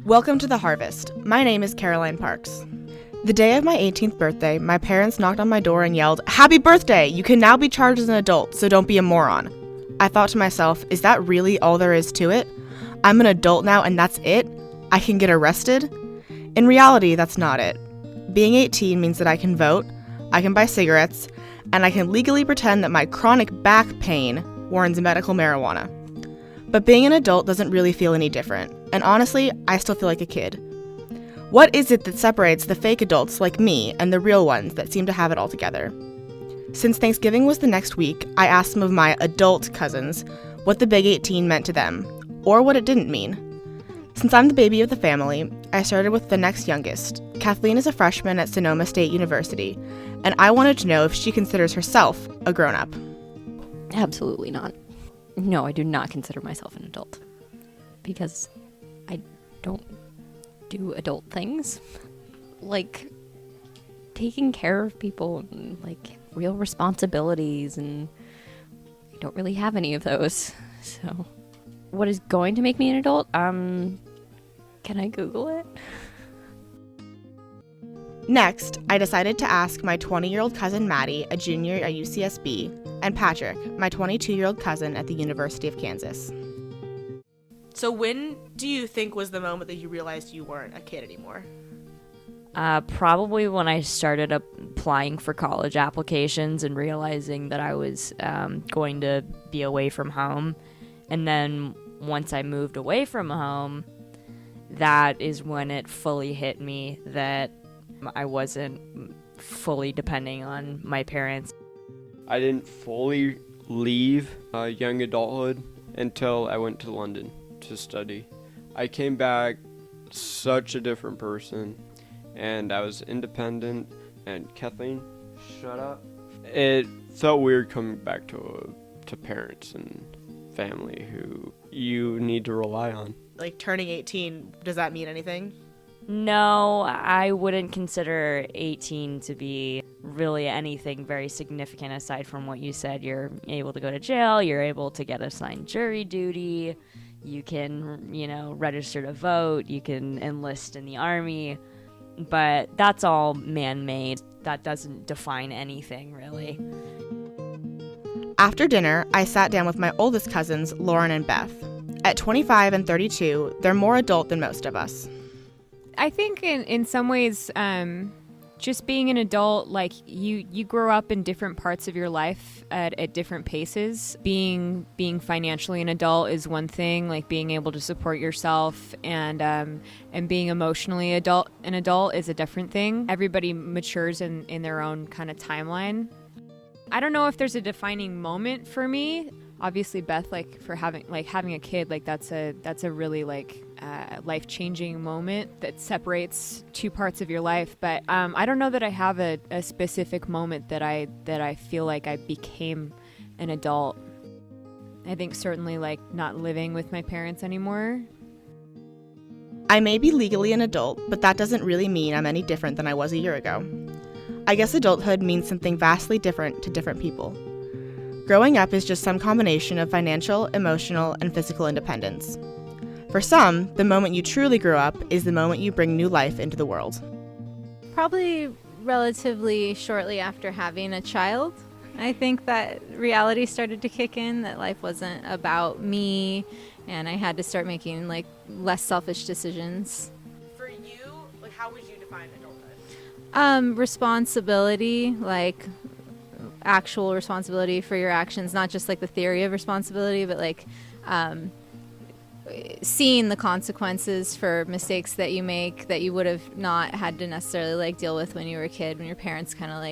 Welcome to The Harvest. My name is Caroline Parks. The day of my 18th birthday, my parents knocked on my door and yelled, "Happy birthday! You can now be charged as an adult, so don't be a moron." I thought to myself, is that really all there is to it? I'm an adult now and that's it? I can get arrested? In reality, that's not it. Being 18 means that I can vote, I can buy cigarettes, and I can legally pretend that my chronic back pain warrants medical marijuana. But being an adult doesn't really feel any different, and honestly, I still feel like a kid. What is it that separates the fake adults like me and the real ones that seem to have it all together? Since Thanksgiving was the next week, I asked some of my adult cousins what the big 18 meant to them, or what it didn't mean. Since I'm the baby of the family, I started with the next youngest. Kathleen is a freshman at Sonoma State University, and I wanted to know if she considers herself a grown-up. Absolutely not. No, I do not consider myself an adult because I don't do adult things like taking care of people and like real responsibilities, and I don't really have any of those. So what is going to make me an adult? Can I Google it? Next, I decided to ask my 20-year-old cousin Maddie, a junior at UCSB, and Patrick, my 22-year-old cousin at the University of Kansas. So when do you think was the moment that you realized you weren't a kid anymore? Probably when I started applying for college applications and realizing that I was going to be away from home. And then once I moved away from home, that is when it fully hit me that I wasn't fully depending on my parents. I didn't fully leave young adulthood until I went to London to study. I came back such a different person, and I was independent, and Kathleen, shut up. It felt weird coming back to parents and family who you need to rely on. Like turning 18, does that mean anything? No, I wouldn't consider 18 to be really anything very significant aside from what you said. You're able to go to jail, you're able to get assigned jury duty, you can, register to vote, you can enlist in the army, but that's all man-made. That doesn't define anything, really. After dinner, I sat down with my oldest cousins, Lauren and Beth. At 25 and 32, they're more adult than most of us. I think in some ways, just being an adult, like you grow up in different parts of your life at different paces. Being financially an adult is one thing, like being able to support yourself, and being emotionally an adult is a different thing. Everybody matures in their own kind of timeline. I don't know if there's a defining moment for me. Obviously, Beth, having a kid, that's a really life-changing moment that separates two parts of your life. But I don't know that I have a specific moment that I feel like I became an adult. I think certainly not living with my parents anymore. I may be legally an adult, but that doesn't really mean I'm any different than I was a year ago. I guess adulthood means something vastly different to different people. Growing up is just some combination of financial, emotional, and physical independence. For some, the moment you truly grow up is the moment you bring new life into the world. Probably relatively shortly after having a child. I think that reality started to kick in, that life wasn't about me, and I had to start making less selfish decisions. For you, how would you define adulthood? Responsibility, actual responsibility for your actions, not just the theory of responsibility, but seeing the consequences for mistakes that you make that you would have not had to necessarily deal with when you were a kid, when your parents kind of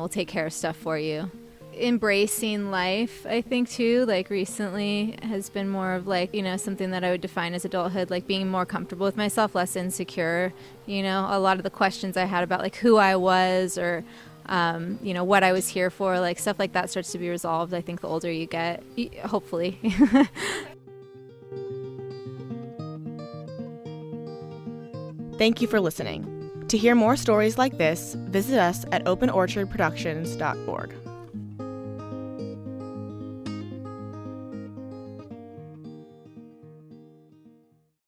will take care of stuff for you. Embracing life, I think too, recently has been more of something that I would define as adulthood, being more comfortable with myself, less insecure. A lot of the questions I had about who I was, or what I was here for, stuff like that starts to be resolved, I think, the older you get, hopefully. Thank you for listening. To hear more stories like this, visit us at openorchardproductions.org.